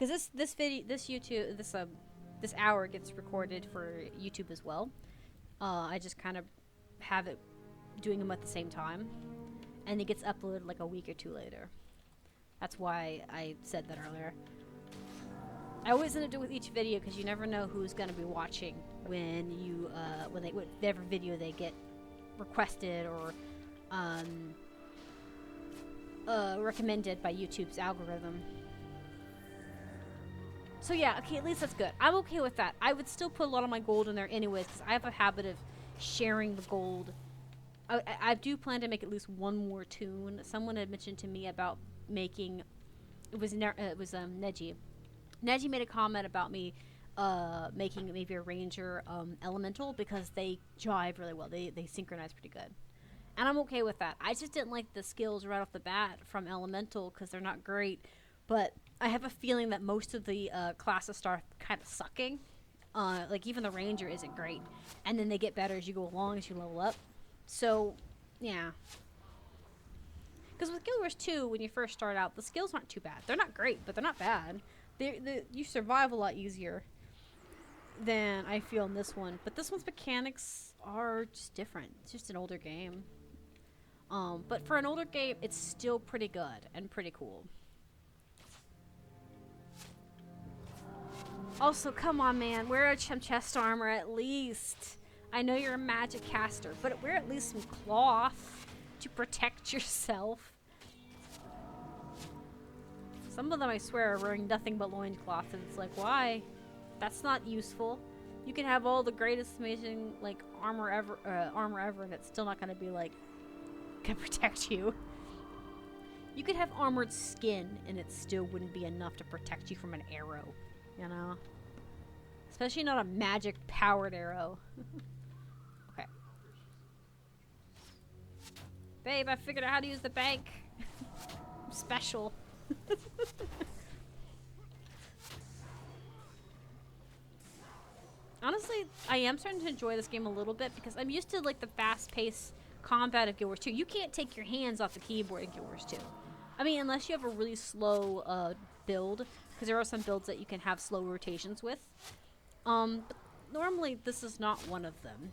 because this hour gets recorded for YouTube as well. I just kind of have it doing them at the same time, and it gets uploaded like a week or two later. That's why I said that earlier. I always end up doing with each video because you never know who's gonna be watching when whatever video they get requested or recommended by YouTube's algorithm. So yeah, okay, at least that's good. I'm okay with that. I would still put a lot of my gold in there anyways because I have a habit of sharing the gold. I do plan to make at least one more toon. Someone had mentioned to me about making. It was Neji. Neji made a comment about me making maybe a ranger elemental because they jive really well. They synchronize pretty good. And I'm okay with that. I just didn't like the skills right off the bat from elemental because they're not great. But I have a feeling that most of the classes start kind of sucking. Like even the ranger isn't great. And then they get better as you go along, as you level up. So, yeah. Because with Guild Wars 2, when you first start out, the skills aren't too bad. They're not great, but they're not bad. You survive a lot easier than I feel in this one. But this one's mechanics are just different. It's just an older game. But for an older game, it's still pretty good and pretty cool. Also, come on, man. Wear some chest armor at least. I know you're a magic caster, but wear at least some cloth to protect yourself. Some of them, I swear, are wearing nothing but loincloth, and it's like, why? That's not useful. You can have all the greatest, amazing, like, armor ever, and it's still not gonna be, like, gonna protect you. You could have armored skin, and it still wouldn't be enough to protect you from an arrow, you know? Especially not a magic-powered arrow. Okay. Babe, I figured out how to use the bank. I'm special. Honestly, I am starting to enjoy this game a little bit because I'm used to like the fast-paced combat of Guild Wars 2. You can't take your hands off the keyboard in Guild Wars 2. I mean, unless you have a really slow build, because there are some builds that you can have slow rotations with. But normally this is not one of them.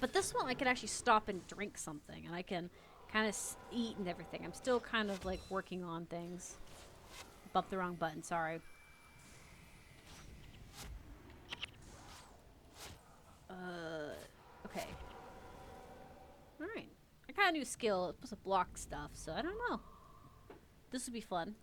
But this one I can actually stop and drink something, and I can kind of eat and everything. I'm still kind of like working on things. Bumped the wrong button, sorry. Okay. Alright. I got a new skill. It's supposed to block stuff, so I don't know. This would be fun.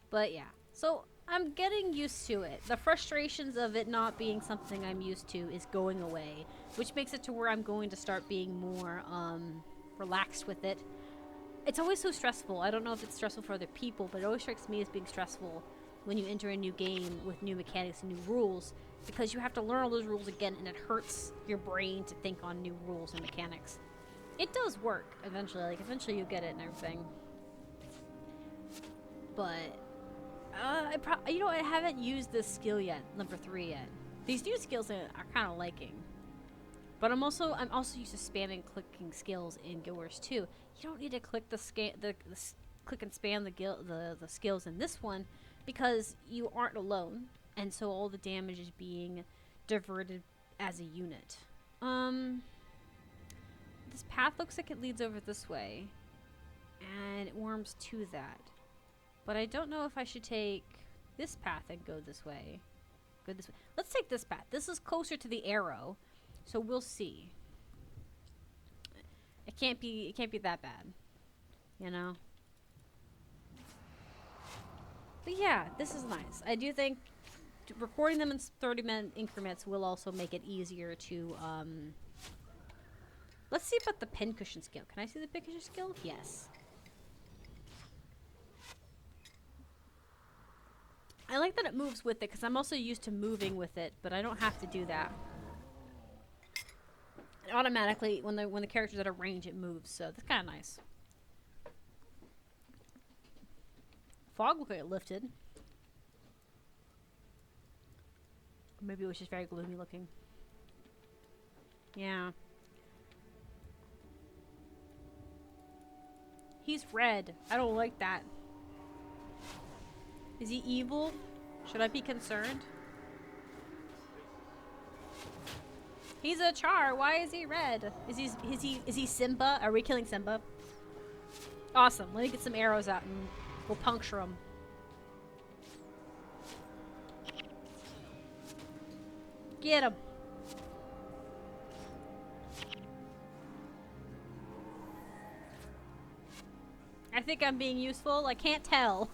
But yeah. So I'm getting used to it. The frustrations of it not being something I'm used to is going away, which makes it to where I'm going to start being more relaxed with it. It's always so stressful. I don't know if it's stressful for other people, but it always strikes me as being stressful when you enter a new game with new mechanics and new rules, because you have to learn all those rules again, and it hurts your brain to think on new rules and mechanics. It does work eventually. Like, eventually you'll get it and everything. But you know, I haven't used this skill yet, number 3 yet. These new skills are kind of liking. But I'm also used to spamming clicking skills in Guild Wars 2. You don't need to click click and spam the skills in this one because you aren't alone, and so all the damage is being diverted as a unit. This path looks like it leads over this way, and it warms to that. But I don't know if I should take this path and go this way. Go this way. Let's take this path. This is closer to the arrow, so we'll see. It can't be that bad, you know. But yeah, this is nice. I do think recording them in 30-minute increments will also make it easier to let's see about the pincushion skill. Can I see the pincushion skill? Yes. I like that it moves with it because I'm also used to moving with it, but I don't have to do that. It automatically, when the character's at a range, it moves, so that's kind of nice. Fog looked like it lifted. Maybe it was just very gloomy looking. Yeah. He's red. I don't like that. Is he evil? Should I be concerned? He's a Char. Why is he red? Is he Simba? Are we killing Simba? Awesome. Let me get some arrows out and we'll puncture him. Get him. I think I'm being useful. I can't tell.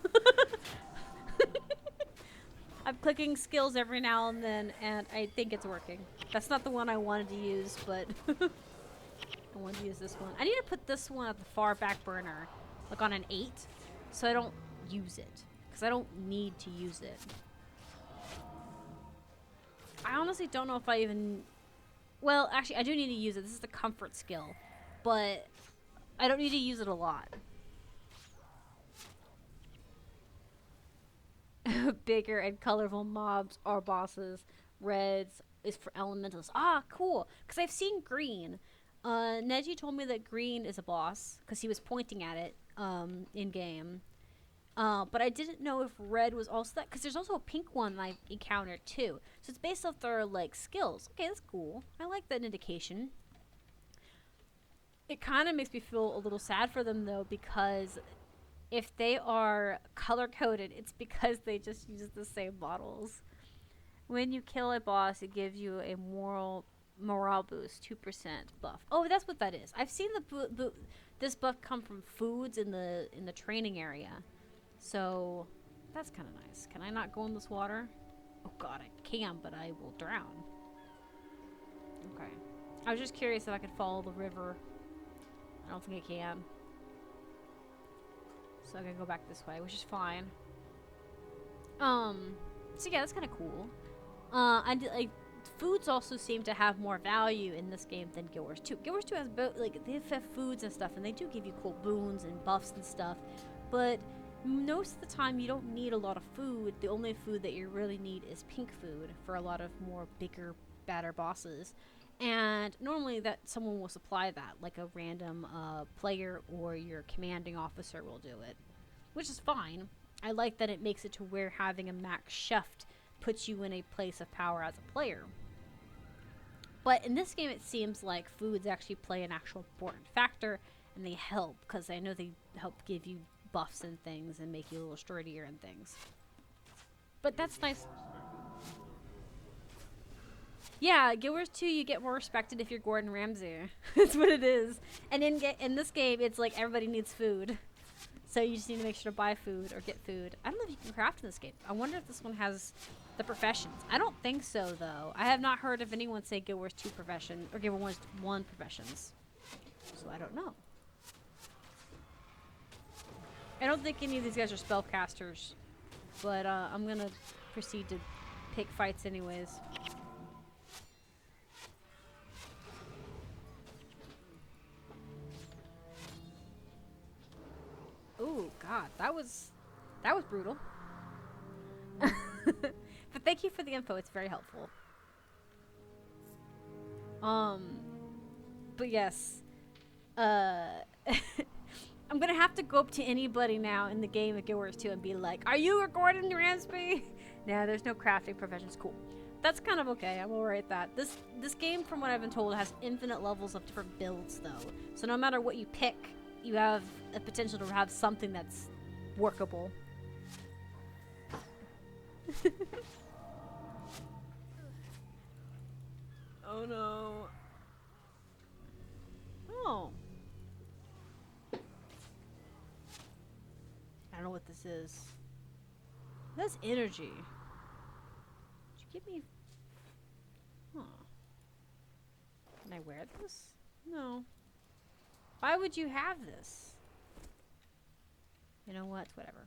I'm clicking skills every now and then, and I think it's working. That's not the one I wanted to use, but I wanted to use this one. I need to put this one at the far back burner, like on an 8, so I don't use it, because I don't need to use it. I honestly don't know if I even... Well, actually, I do need to use it. This is the comfort skill, but I don't need to use it a lot. Bigger and colorful mobs are bosses. Reds is for elementals. Ah, cool. Because I've seen green. Neji told me that green is a boss because he was pointing at it in game. But I didn't know if red was also that, because there's also a pink one that I encountered too. So it's based off their like skills. Okay, that's cool. I like that indication. It kind of makes me feel a little sad for them though, because if they are color-coded, it's because they just use the same models. When you kill a boss, it gives you a morale boost, 2% buff. Oh, that's what that is. I've seen this buff come from foods in the training area. So, that's kind of nice. Can I not go in this water? Oh god, I can, but I will drown. Okay. I was just curious if I could follow the river. I don't think I can. So I'm gonna go back this way, which is fine. So yeah, that's kind of cool. Like, foods also seem to have more value in this game than Guild Wars 2. Guild Wars 2 has like, they have foods and stuff, and they do give you cool boons and buffs and stuff, but most of the time you don't need a lot of food. The only food that you really need is pink food for a lot of more bigger, badder bosses. And normally that someone will supply that, like a random player or your commanding officer will do it, which is fine. I like that it makes it to where having a max chef puts you in a place of power as a player. But in this game, it seems like foods actually play an actual important factor, and they help, because I know they help give you buffs and things and make you a little sturdier and things. But that's nice. Yeah, Guild Wars 2, you get more respected if you're Gordon Ramsay. That's what it is. And in this game, it's like everybody needs food. So you just need to make sure to buy food or get food. I don't know if you can craft in this game. I wonder if this one has the professions. I don't think so, though. I have not heard of anyone say Guild Wars 2 profession, or Guild Wars 1 professions. So I don't know. I don't think any of these guys are spellcasters. But I'm going to proceed to pick fights anyways. Ooh, God, that was brutal. But thank you for the info. It's very helpful. But yes, I'm gonna have to go up to anybody now in the game of Guild Wars 2 and be like, "Are you a Gordon Ramsay?" Nah, there's no crafting professions. Cool. That's kind of okay. I'm alright with that. This game, from what I've been told, has infinite levels of different builds, though. So no matter what you pick, you have a potential to have something that's workable. Oh no. Oh. I don't know what this is. That's energy. Did you give me... Huh. Can I wear this? No. Why would you have this? You know what? Whatever.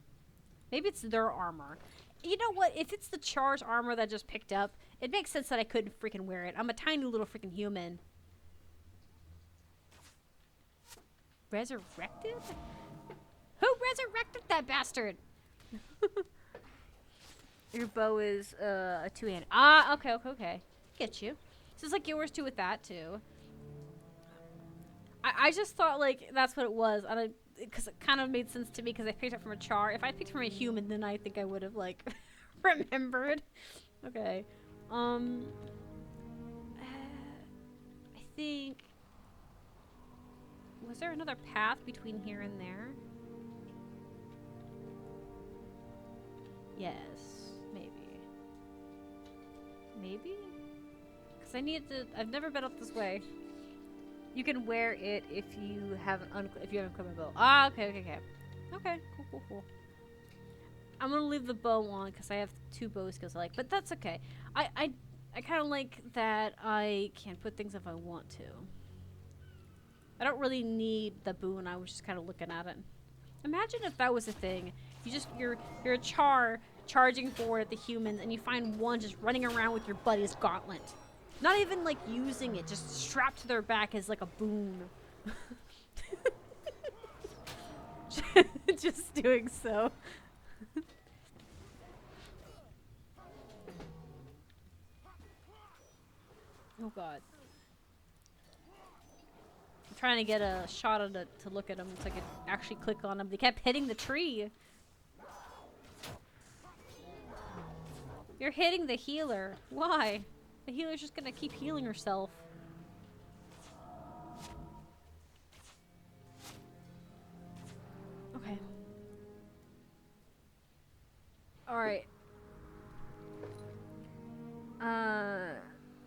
Maybe it's their armor. You know what? If it's the Char's armor that I just picked up, it makes sense that I couldn't freaking wear it. I'm a tiny little freaking human. Resurrected? Who resurrected that bastard? Your bow is a two-handed. Ah, okay. Get you. So it's like yours too with that too. I just thought like that's what it was. because it kind of made sense to me because I picked it from a Char. If I picked from a human, then I think I would have like remembered. Okay. I think, was there another path between here and there? Yes, maybe. Maybe? Because I need to. I've never been up this way. You can wear it if you haven't equipped my bow. Ah, okay. Okay, cool. I'm gonna leave the bow on because I have 2 bow skills I like, but that's okay. I kind of like that I can put things if I want to. I don't really need the boon. I was just kind of looking at it. Imagine if that was a thing. You're a Char charging forward at the humans, and you find one just running around with your buddy's gauntlet. Not even like using it, just strapped to their back as like a boon. Just doing so. Oh god. I'm trying to get a shot at it to look at him so I could actually click on him. They kept hitting the tree. You're hitting the healer. Why? The healer's just gonna keep healing herself. Okay. Alright.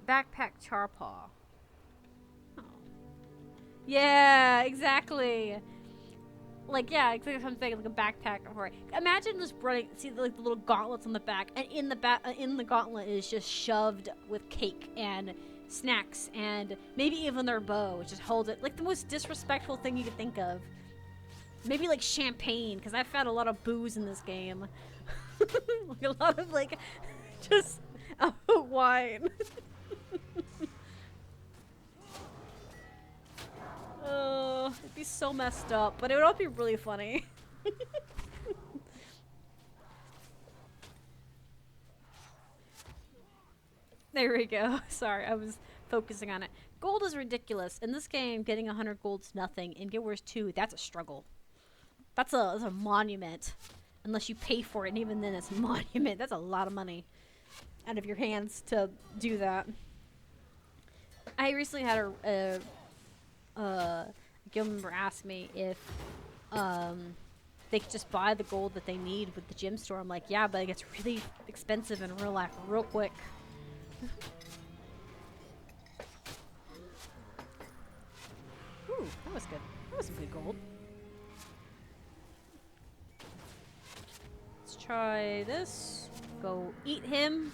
Backpack Charpaw. Oh. Yeah, exactly. Like, yeah, exactly what I'm saying, like a backpack. Right. Imagine just running, see like the little gauntlets on the back, and in the gauntlet is just shoved with cake and snacks and maybe even their bow, which just holds it. Like the most disrespectful thing you could think of. Maybe like champagne, because I've found a lot of booze in this game. Like a lot of like, just wine. It'd be so messed up, but it would all be really funny. There we go. Sorry, I was focusing on it. Gold is ridiculous. In this game, getting 100 gold's nothing. In Guild Wars 2, that's a struggle. That's a monument. Unless you pay for it, and even then it's a monument. That's a lot of money out of your hands to do that. I recently had a guild member asked me if they could just buy the gold that they need with the gem store. I'm like, yeah, but it gets really expensive in real life real quick. Ooh, that was good. That was some good gold. Let's try this. Go eat him.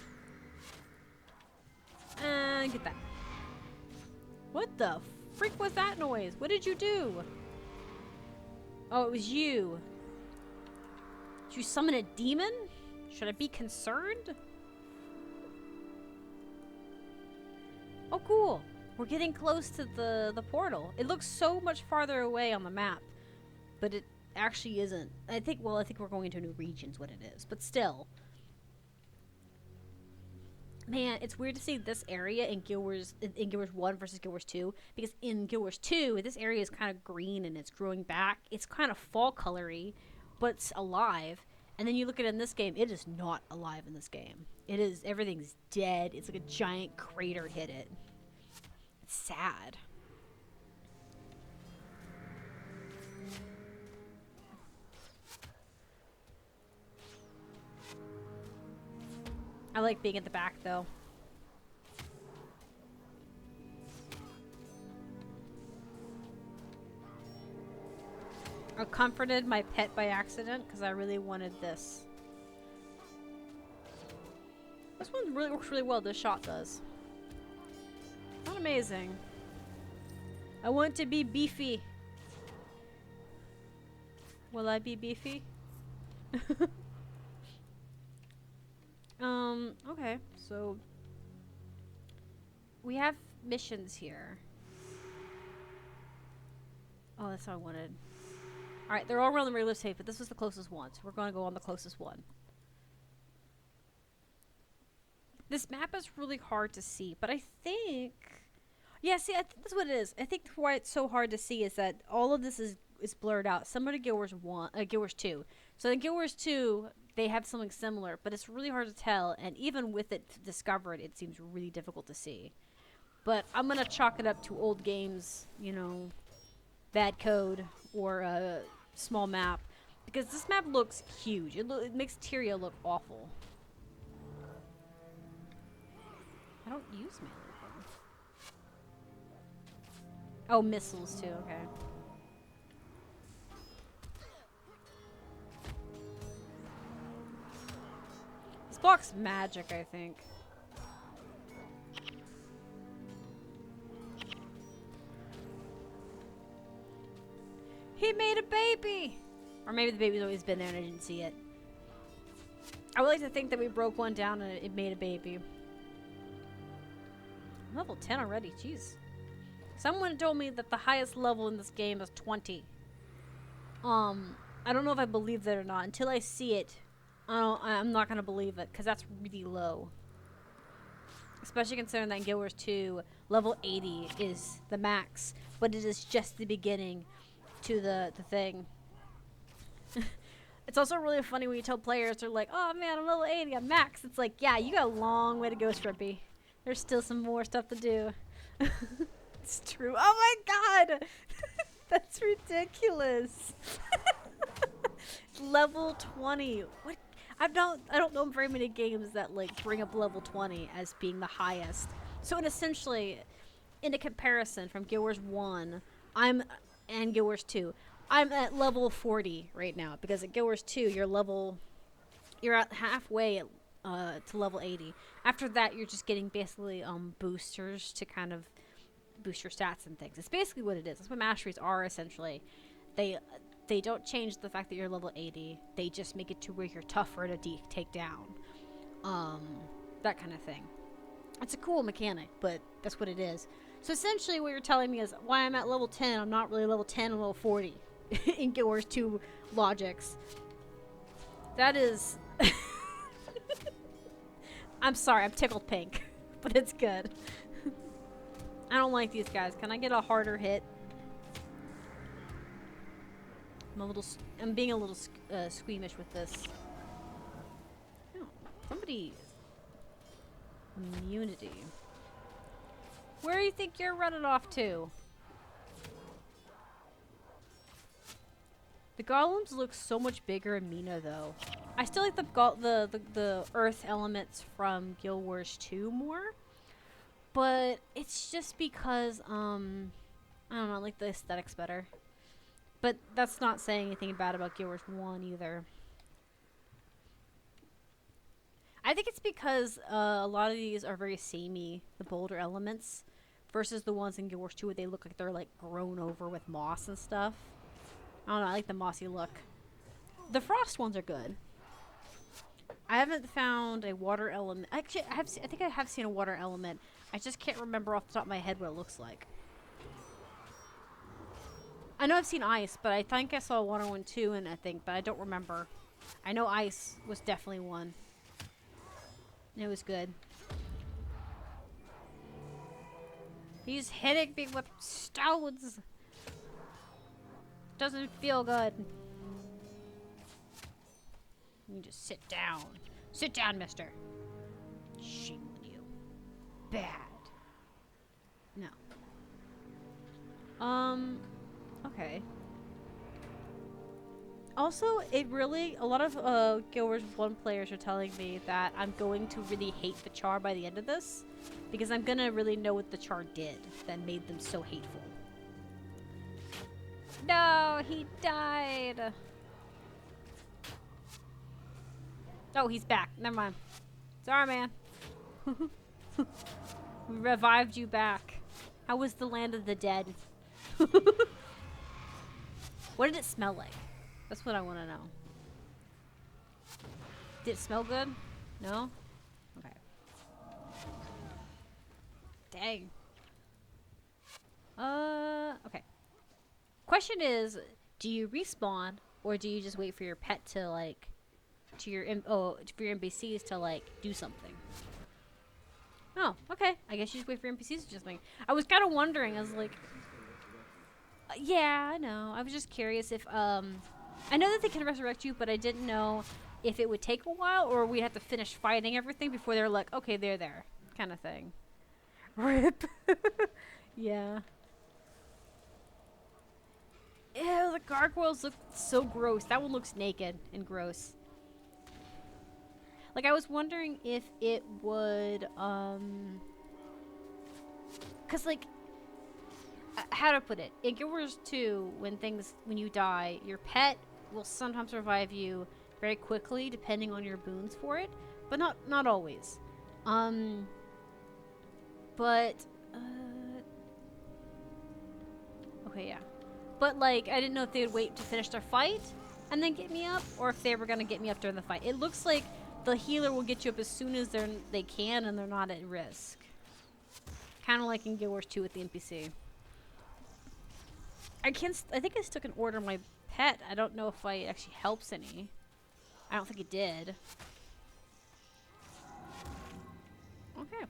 And get that. What the freak was that noise? What did you do? Oh, it was you. Did you summon a demon? Should I be concerned? Oh, cool. We're getting close to the portal. It looks so much farther away on the map, but it actually isn't. I think we're going into a new region is what it is, but still. Man, it's weird to see this area in Guild Wars 1 versus Guild Wars 2, because in Guild Wars 2, this area is kind of green and it's growing back. It's kind of fall colory, but it's alive. And then you look at it in this game, it is not alive in this game. It is, everything's dead. It's like a giant crater hit it. It's sad. I like being at the back, though. I comforted my pet by accident because I really wanted this. This one really works really well, this shot does. Not amazing. I want to be beefy. Will I be beefy? Okay, so we have missions here. Oh, that's what I wanted. Alright, they're all around the regular safe, but this was the closest one, so we're gonna go on the closest one. This map is really hard to see, but I think... Yeah, see, I think that's what it is. I think why it's so hard to see is that all of this is is blurred out. Similar to Guild Wars 1, Guild Wars 2. So in Guild Wars 2, they have something similar, but it's really hard to tell, and even with it discovered, it seems really difficult to see. But I'm gonna chalk it up to old games, you know, bad code, or a small map, because this map looks huge. It makes Tyria look awful. I don't use melee weapons. Oh, missiles too, okay. This block's magic, I think. He made a baby! Or maybe the baby's always been there and I didn't see it. I would like to think that we broke one down and it made a baby. Level 10 already, jeez. Someone told me that the highest level in this game is 20. I don't know if I believe that or not. Until I see it, I'm not gonna believe it, because that's really low. Especially considering that in Guild Wars 2, level 80 is the max, but it is just the beginning to the thing. It's also really funny when you tell players, they're like, oh man, I'm level 80, I'm max. It's like, yeah, you got a long way to go, Strippy. There's still some more stuff to do. It's true. Oh my god! That's ridiculous. Level 20. What? I don't know very many games that like bring up level 20 as being the highest. So essentially, in a comparison from Guild Wars 1, and Guild Wars 2, I'm at level 40 right now, because at Guild Wars 2 you're at halfway to level 80. After that, you're just getting basically boosters to kind of boost your stats and things. It's basically what it is. That's what masteries are essentially. They don't change the fact that you're level 80. They just make it to where you're tougher to take down. That kind of thing. It's a cool mechanic, but that's what it is. So essentially what you're telling me is why I'm at level 10, I'm not really level 10, I'm level 40 in Guild Wars 2 logics. That is... I'm sorry, I'm tickled pink, but it's good. I don't like these guys. Can I get a harder hit? I'm being a little squeamish with this. Oh, somebody... Immunity. Where do you think you're running off to? The golems look so much bigger and meaner, though. I still like the earth elements from Guild Wars 2 more, but it's just because I don't know, I like the aesthetics better. But that's not saying anything bad about Guild Wars 1 either. I think it's because a lot of these are very samey, the bolder elements, versus the ones in Guild Wars 2 where they look like they're like grown over with moss and stuff. I don't know, I like the mossy look. The frost ones are good. I haven't found a water element. Actually, I think I have seen a water element. I just can't remember off the top of my head what it looks like. I know I've seen ice, but I think I saw water one too, and I think, but I don't remember. I know ice was definitely one. And it was good. He's hitting me with stones. Doesn't feel good. You just sit down. Sit down, mister. Shame on you. Bad. No. Okay. Also, a lot of Guild Wars 1 players are telling me that I'm going to really hate the Char by the end of this, because I'm gonna really know what the Char did that made them so hateful. No, he died. Oh, he's back. Never mind. Sorry, man. We revived you back. How was the land of the dead? What did it smell like? That's what I want to know. Did it smell good? No? Okay. Dang. Okay. Question is, do you respawn, or do you just wait for your pet to, like, for your NPCs to, like, do something? Oh, okay. I guess you just wait for NPCs to do something. I was kind of wondering, I was like, Yeah, I know. I was just curious if I know that they can resurrect you, but I didn't know if it would take a while or we'd have to finish fighting everything before they're like, okay, they're there, kind of thing. Rip. Yeah. Ew, the gargoyles look so gross. That one looks naked and gross. Like, I was wondering if it would, cause like, how to put it? In Guild Wars 2, when you die, your pet will sometimes revive you very quickly, depending on your boons for it, but not always. Um, but okay, yeah. But like, I didn't know if they would wait to finish their fight and then get me up, or if they were gonna get me up during the fight. It looks like the healer will get you up as soon as they can, and they're not at risk. Kind of like in Guild Wars 2 with the NPC. I think I still can order my pet. I don't know if it actually helps any. I don't think it did. Okay,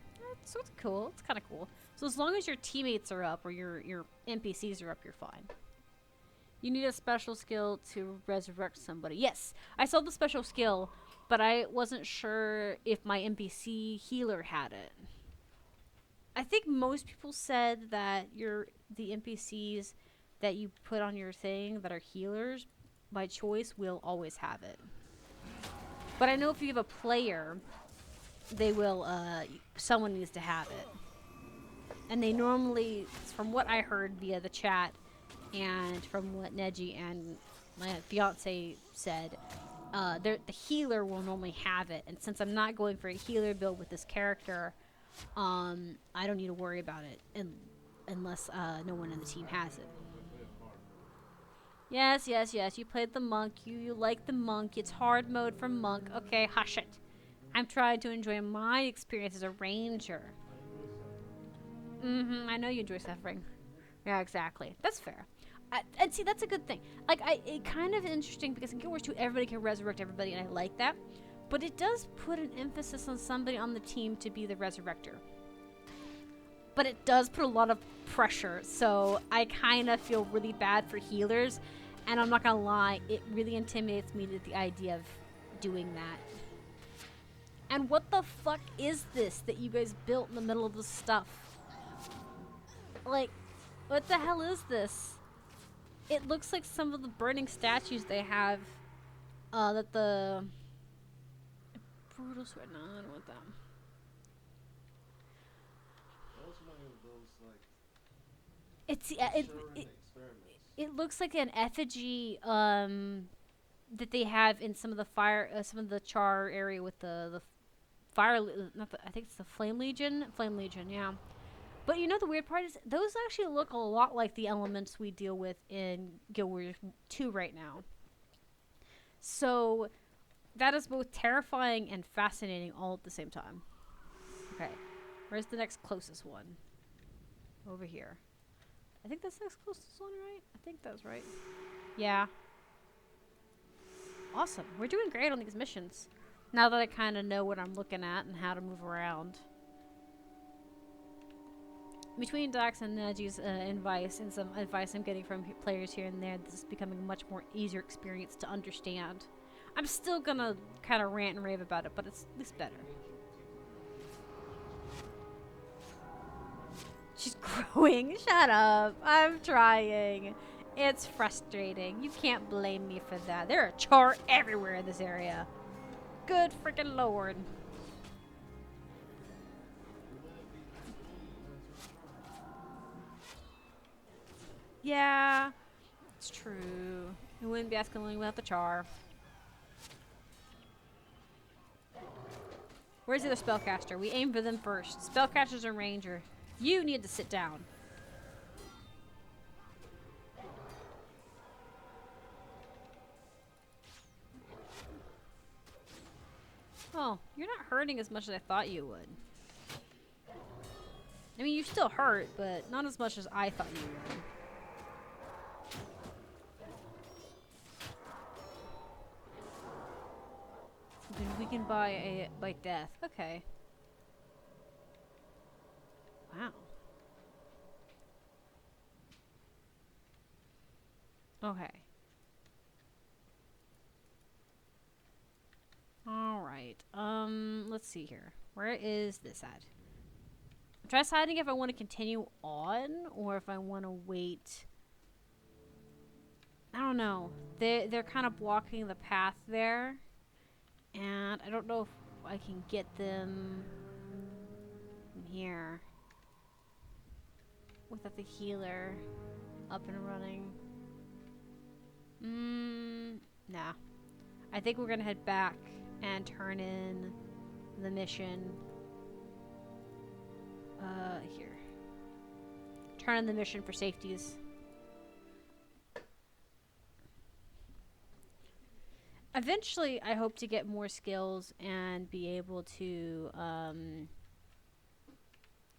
so it's cool. It's kind of cool. So as long as your teammates are up or your NPCs are up, you're fine. You need a special skill to resurrect somebody. Yes, I saw the special skill, but I wasn't sure if my NPC healer had it. I think most people said that the NPCs that you put on your thing that are healers by choice will always have it. But I know if you have a player, they will, someone needs to have it. And they normally, from what I heard via the chat, and from what Neji and my fiance said, the healer will normally have it. And since I'm not going for a healer build with this character, I don't need to worry about it unless no one in the team has it. Yes, yes, yes. You played the monk. You like the monk. It's hard mode for monk. Okay, hush it. I'm trying to enjoy my experience as a ranger. I know you enjoy suffering. Yeah, exactly. That's fair. And see, that's a good thing. Like, it kind of interesting because in Guild Wars 2, everybody can resurrect everybody, and I like that. But it does put an emphasis on somebody on the team to be the resurrector. But it does put a lot of pressure, so I kind of feel really bad for healers. And I'm not gonna lie, it really intimidates me to the idea of doing that. And what the fuck is this that you guys built in the middle of the stuff? Like, what the hell is this? It looks like some of the burning statues they have, that the brutal sword. No, I don't want them. It's it looks like an effigy that they have in some of the Char area with the fire. I think it's the Flame Legion. Flame Legion, yeah. But you know the weird part is those actually look a lot like the elements we deal with in Guild Wars 2 right now. So that is both terrifying and fascinating all at the same time. Okay, where's the next closest one? Over here. I think that's the next closest one, right? I think that's right. Yeah. Awesome. We're doing great on these missions. Now that I kind of know what I'm looking at and how to move around. Between Dax and Neji's advice and some advice I'm getting from players here and there, this is becoming a much more easier experience to understand. I'm still gonna kind of rant and rave about it, but it's at least better. She's growing. Shut up. I'm trying. It's frustrating. You can't blame me for that. There are Char everywhere in this area. Good freaking lord. Yeah, it's true. It wouldn't be escalating without the Char. Where's the other spellcaster? We aim for them first. Spellcasters and ranger. You need to sit down. Oh, you're not hurting as much as I thought you would. I mean, you still hurt, but not as much as I thought you would. Then we can buy death. Okay. Wow. Okay. All right. Let's see here. Where is this at? I'm trying deciding if I want to continue on or if I want to wait. I don't know. They're kind of blocking the path there, and I don't know if I can get them from here without the healer up and running. Nah. I think we're gonna head back and turn in the mission. Here. Turn in the mission for safeties. Eventually, I hope to get more skills and be able to,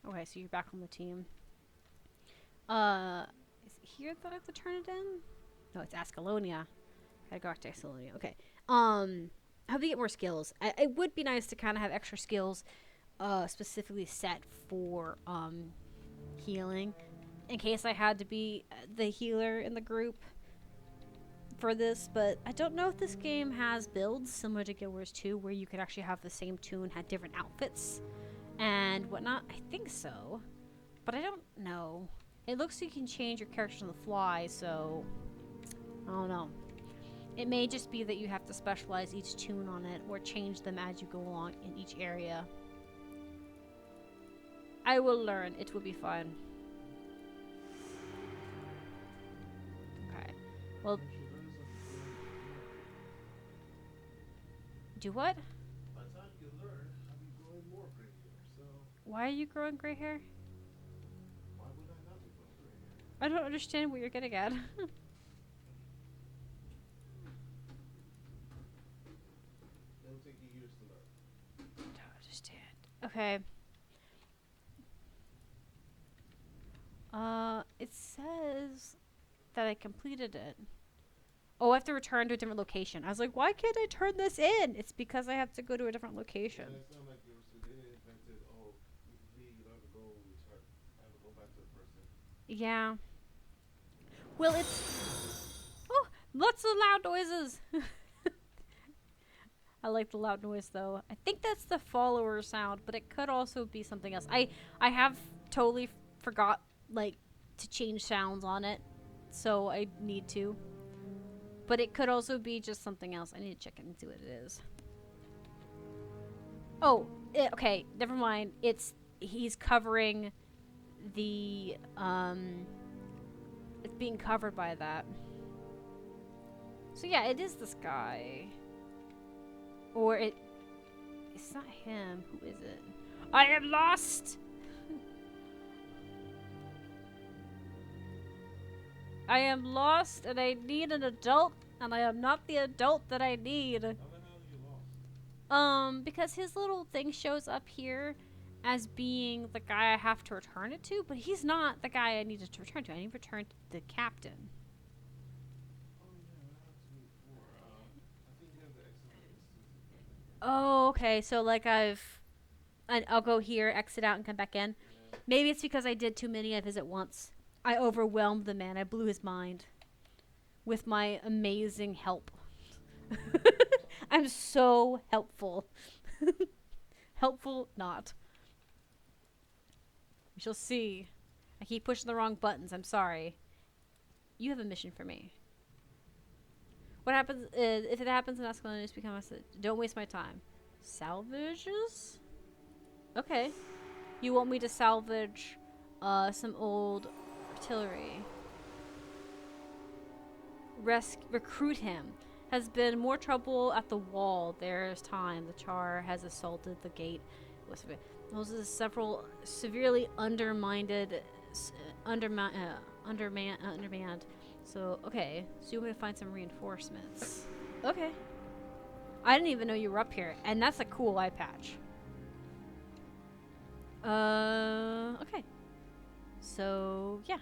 Okay, so you're back on the team. Is it here that I have to turn it in? No, it's Ascalonia. I gotta go back to Ascalonia. Okay. I hope to get more skills. It would be nice to kind of have extra skills, specifically set for, healing. In case I had to be the healer in the group for this, but I don't know if this game has builds similar to Guild Wars 2 where you could actually have the same toon, have different outfits and whatnot. I think so, but I don't know. It looks like you can change your character on the fly, so I don't know. It may just be that you have to specialize each toon on it or change them as you go along in each area. I will learn. It will be fun. Okay. Well, do what? By the time you learn, I'll be growing more gray hair, so Why are you growing gray hair? why would I not be growing gray hair? I don't understand what you're getting at. It'll take you years to learn. Don't understand. Okay. It says that I completed it. Oh, I have to return to a different location. I was like, why can't I turn this in? It's because I have to go to a different location. Yeah, it's not like they invented, oh, you complete, you don't have to go return, have to go back to the person. Yeah. Well, it's... Oh, lots of loud noises. I like the loud noise, though. I think that's the follower sound, but it could also be something else. I have totally forgot, like, to change sounds on it, so I need to. But it could also be just something else. I need to check it and see what it is. Oh, okay, never mind. He's covering the, it's being covered by that. So yeah, it is this guy. Or it's not him. Who is it? I am lost! I am lost and I need an adult and I am not the adult that I need. How the hell are you lost? Because his little thing shows up here as being the guy I have to return it to, but he's not the guy I needed to return to. I need to return to the captain. Oh yeah, that happened to me before. I think you have the excellent instance. Oh, okay. So like I'll go here, exit out, and come back in. Yeah. Maybe it's because I did too many of his at once. I overwhelmed the man. I blew his mind with my amazing help. I'm so helpful. Helpful not. We shall see. I keep pushing the wrong buttons. I'm sorry. You have a mission for me. What happens if it happens in Ascalon, just become a... Don't waste my time. Salvages? Okay. You want me to salvage some old artillery. Recruit him. Has been more trouble at the wall. There's time. The Char has assaulted the gate. Those are several severely undermanned. So, okay. So you want me to find some reinforcements. Okay. I didn't even know you were up here. And that's a cool eye patch. Okay. So, yeah.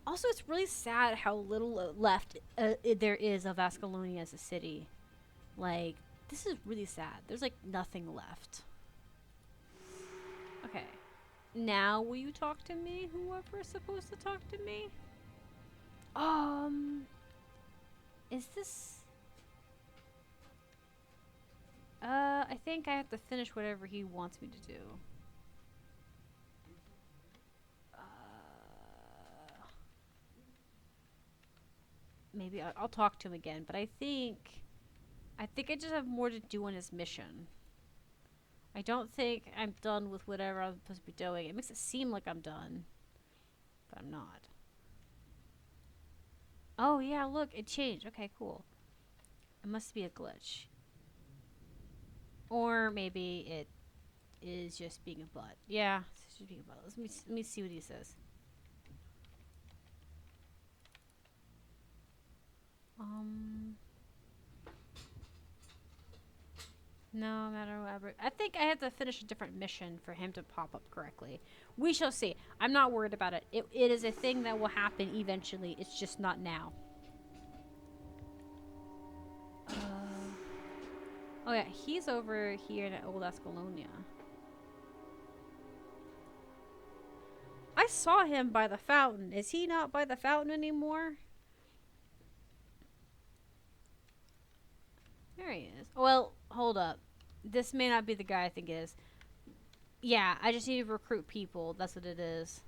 Also, it's really sad how little left there is of Ascalonia as a city. Like, this is really sad. There's, like, nothing left. Okay. Now, will you talk to me? Whoever is supposed to talk to me? Is this... I think I have to finish whatever he wants me to do. Maybe I'll talk to him again, but I think I just have more to do on his mission. I don't think I'm done with whatever I'm supposed to be doing. It makes it seem like I'm done, but I'm not. Oh yeah, look, it changed. Okay, cool. It must be a glitch. Or maybe it is just being a butt. Yeah, it's just being a butt. Let me see what he says. No matter whatever. I think I have to finish a different mission for him to pop up correctly. We shall see. I'm not worried about it. It is a thing that will happen eventually. It's just not now. Oh yeah, he's over here in Old Ascalonia. I saw him by the fountain. Is he not by the fountain anymore? There he is. Well, hold up. This may not be the guy I think it is. Yeah, I just need to recruit people. That's what it is.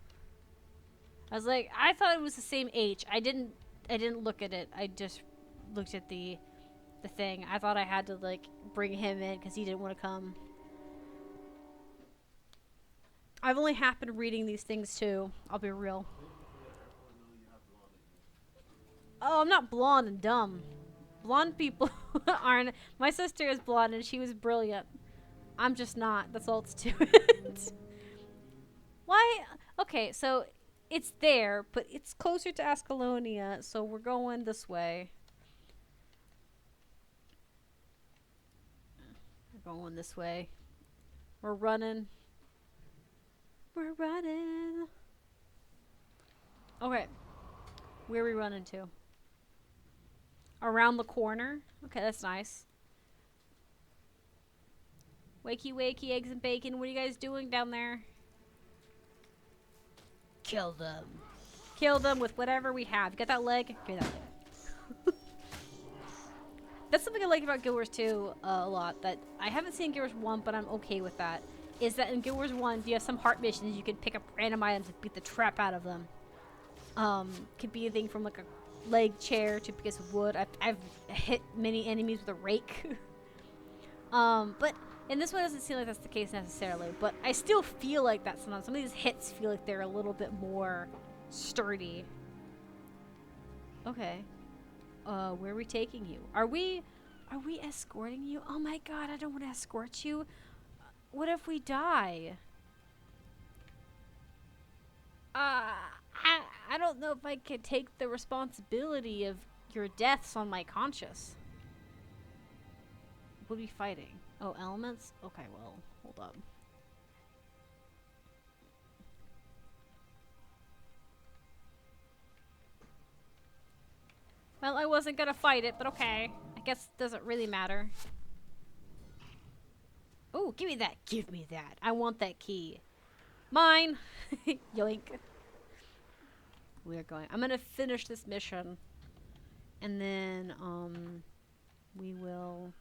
I was like, I thought it was the same H. I didn't look at it. I just looked at the thing. I thought I had to like bring him in because he didn't want to come. I've only happened reading these things too. I'll be real. Oh, I'm not blonde and dumb. Blonde people aren't. My sister is blonde and she was brilliant. I'm just not. That's all it's to it. Why? Okay, so it's there, but it's closer to Ascalonia, so we're going this way. We're going this way. We're running. We're running. Okay. Where are we running to? Around the corner? Okay, that's nice. Wakey, wakey, eggs and bacon. What are you guys doing down there? Kill them. Kill them with whatever we have. You got that leg? Give me that leg. That's something I like about Guild Wars 2 a lot. That I haven't seen Guild Wars 1, but I'm okay with that. Is that in Guild Wars 1, you have some heart missions, you can pick up random items and beat the crap out of them. Could be anything from like a leg chair to a piece of wood. I've hit many enemies with a rake. But in this one, it doesn't seem like that's the case necessarily. But I still feel like that sometimes. Some of these hits feel like they're a little bit more sturdy. Okay. Where are we taking you? Are we escorting you? Oh my god, I don't want to escort you. What if we die? I don't know if I can take the responsibility of your deaths on my conscience. We'll be fighting. Oh, elements? Okay, well, hold up. Well, I wasn't gonna fight it, but okay. I guess it doesn't really matter. Oh, give me that. Give me that. I want that key. Mine. Yoink. We're going. I'm gonna finish this mission. And then, we will...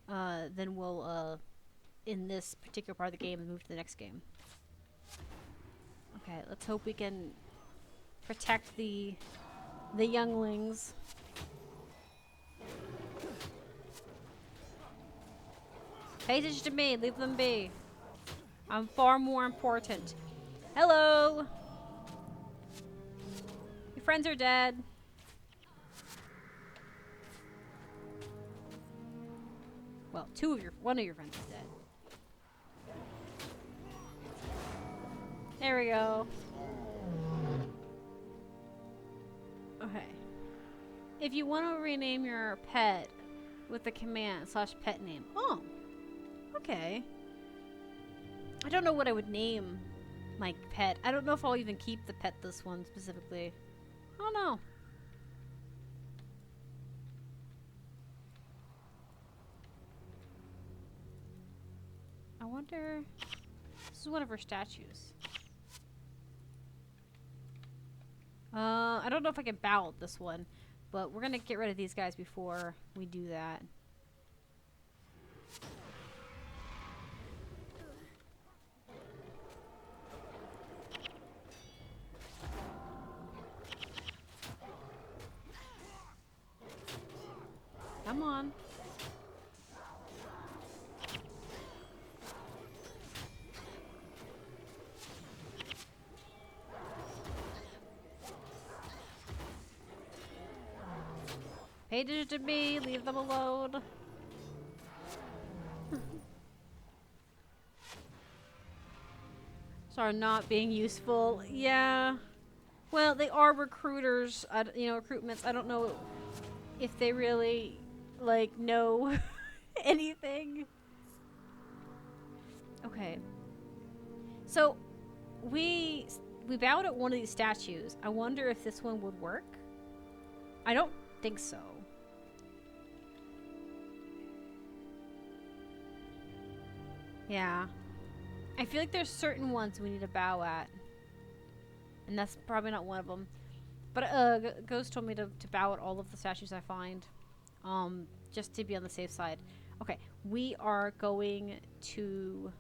then we'll, in this particular part of the game, move to the next game. Okay, let's hope we can protect the younglings. Pay attention to me, leave them be. I'm far more important. Hello! Your friends are dead. Well, one of your friends is dead. There we go. Okay. If you want to rename your pet with the command /pet name. Oh. Okay. I don't know what I would name my pet. I don't know if I'll even keep the pet this one specifically. I don't know. I wonder... This is one of her statues. I don't know if I can bow at this one, but we're gonna get rid of these guys before we do that. Come on. Pay attention to me. Leave them alone. Sorry, not being useful. Yeah. Well, they are recruiters. Recruitments. I don't know if they really, like, know anything. Okay. So, we bowed at one of these statues. I wonder if this one would work. I don't think so. Yeah. I feel like there's certain ones we need to bow at. And that's probably not one of them. But Ghost told me to bow at all of the statues I find. Just to be on the safe side. Okay, we are going to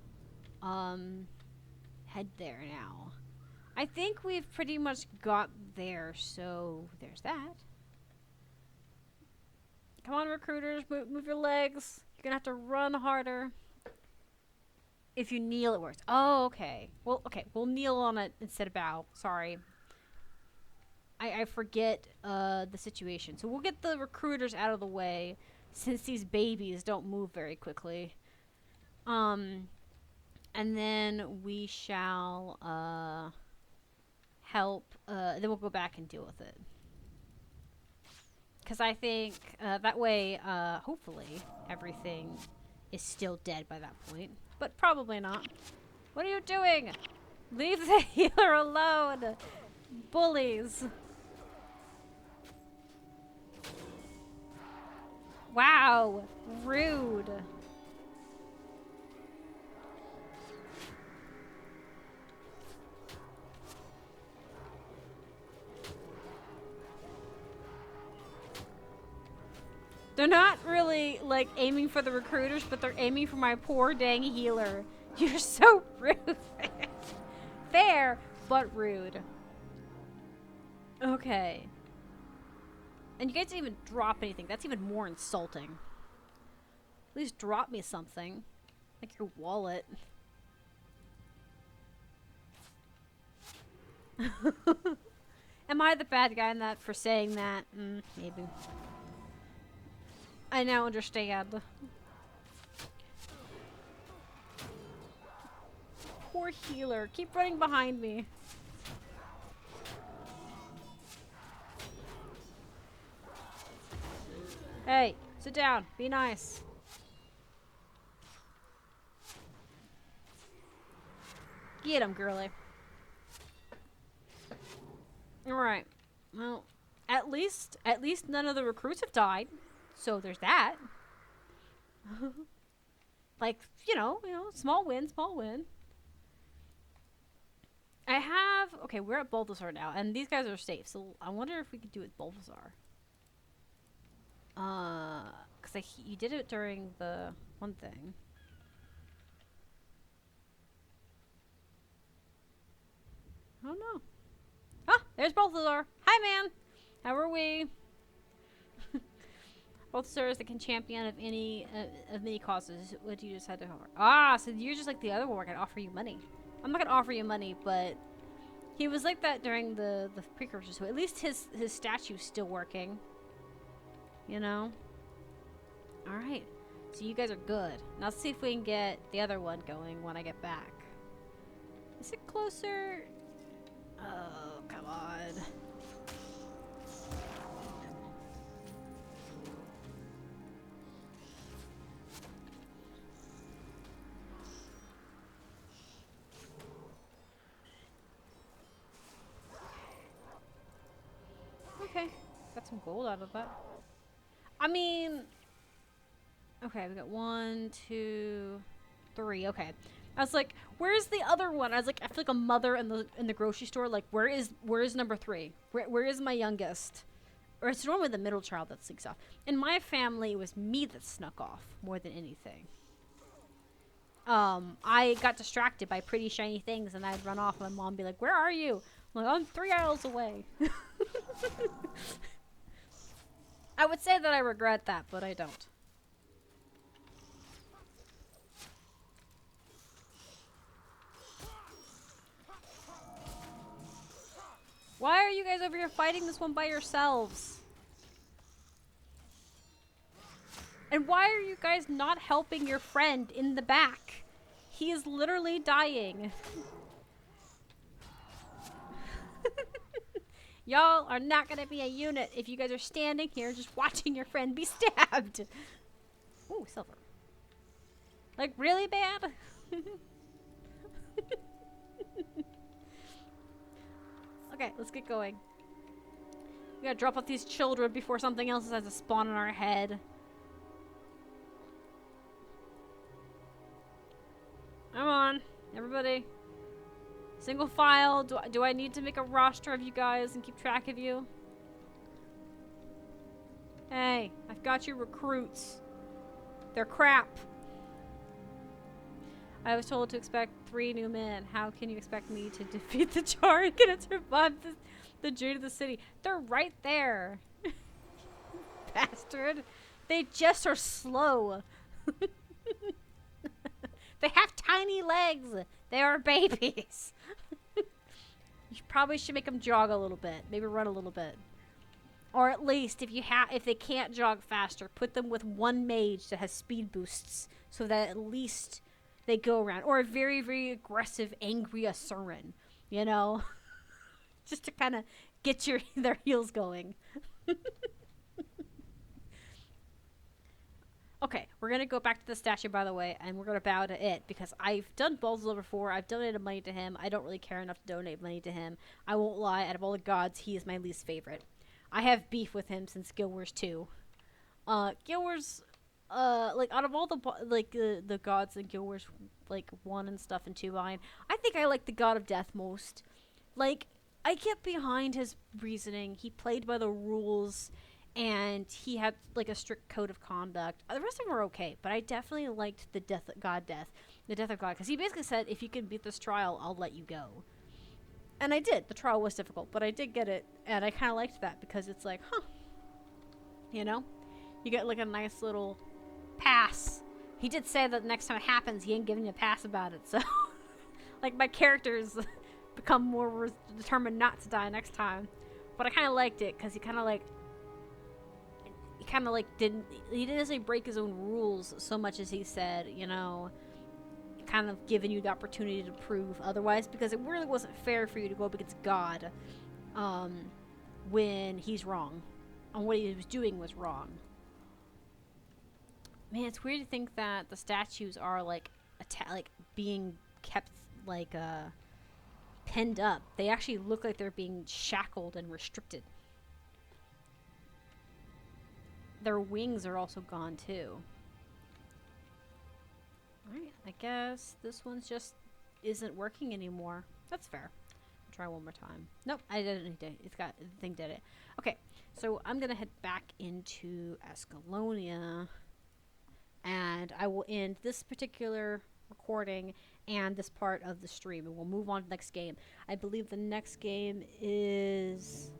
head there now. I think we've pretty much got there, so there's that. Come on, recruiters, move your legs. You're gonna have to run harder. If you kneel, it works. Oh, okay. Well, okay, we'll kneel on it instead of bow. Sorry. I forget the situation. So we'll get the recruiters out of the way since these babies don't move very quickly. And then we shall help. Then we'll go back and deal with it. Because I think that way, hopefully, everything is still dead by that point. But probably not. What are you doing? Leave the healer alone! Bullies! Wow! Rude! They're not really, like, aiming for the recruiters, but they're aiming for my poor dang healer. You're so rude. Fair, but rude. Okay. And you guys didn't even drop anything. That's even more insulting. At least drop me something. Like your wallet. Am I the bad guy in that for saying that? Maybe. I now understand. Poor healer. Keep running behind me. Hey, sit down. Be nice. Get him, girly. Alright. Well, at least none of the recruits have died. So there's that. Like, small win, small win. Okay, we're at Bulbasaur now, and these guys are safe, so I wonder if we could do it with Bulbasaur. Because you did it during the one thing. Oh no. Ah, there's Bulbasaur. Hi, man. How are we? Bulbasaur is the champion of many causes. What do you decide to offer? Ah, so you're just like the other one. We're gonna offer you money. I'm not gonna offer you money, but he was like that during the precursor. So at least his statue's still working. You know. All right. So you guys are good. Now let's see if we can get the other one going when I get back. Is it closer? Oh, come on. Okay. Got some gold out of that. I mean... Okay, we got 1, 2, 3. Okay. I was like, "Where's the other one?" I was like, I feel like a mother in the grocery store. Like, where is number 3? Where is my youngest? Or it's normally the middle child that sneaks off. In my family, it was me that snuck off more than anything. I got distracted by pretty shiny things, and I'd run off, and my mom would be like, "Where are you?" I'm like, "I'm 3 aisles away." I would say that I regret that, but I don't. Why are you guys over here fighting this one by yourselves? And why are you guys not helping your friend in the back? He is literally dying. Y'all are not gonna be a unit if you guys are standing here just watching your friend be stabbed. Ooh, silver. Like, really bad? Okay, let's get going. We gotta drop off these children before something else has to spawn in our head. Come on, everybody. Single file. Do I need to make a roster of you guys and keep track of you? Hey, I've got your recruits. They're crap. I was told to expect 3 new men. How can you expect me to defeat the Char and get it to survive the journey to the city? They're right there. Bastard. They just are slow. They have tiny legs. They are babies. You probably should make them jog a little bit. Maybe run a little bit. Or at least, if they can't jog faster, put them with one mage that has speed boosts, so that at least they go around. Or a very, very aggressive, angry Asuran, you know? Just to kind of get their heels going. Okay, we're going to go back to the statue, by the way, and we're going to bow to it, because I've done Balzil before. I've donated money to him. I don't really care enough to donate money to him. I won't lie, out of all the gods, he is my least favorite. I have beef with him since Guild Wars 2. Guild Wars, like, out of all the gods in Guild Wars, like, 1 and stuff and 2 line, I think I like the God of Death most. Like, I get behind his reasoning. He played by the rules, and he had, like, a strict code of conduct. The rest of them were okay, but I definitely liked the Death of God, because he basically said, if you can beat this trial, I'll let you go. And I did. The trial was difficult, but I did get it, and I kind of liked that, because it's like, huh. You know? You get, like, a nice little pass. He did say that the next time it happens, he ain't giving you a pass about it, so... like, my characters become more determined not to die next time. But I kind of liked it, because he kind of, like, didn't necessarily break his own rules so much as he said, you know, kind of giving you the opportunity to prove otherwise, because it really wasn't fair for you to go up against God when he's wrong, and what he was doing was wrong. Man, it's weird to think that the statues are like being kept like pinned up. They actually look like they're being shackled and restricted. Their wings are also gone too. Alright, I guess this one's just isn't working anymore. That's fair. I'll try one more time. Nope, I didn't. The thing did it. Okay, so I'm gonna head back into Ascalonia, and I will end this particular recording and this part of the stream, and we'll move on to the next game. I believe the next game is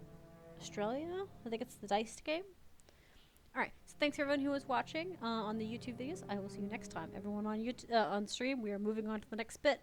Australia. I think it's the Dice game. Alright, so thanks for everyone who was watching on the YouTube videos. I will see you next time. Everyone on YouTube, on stream, we are moving on to the next bit.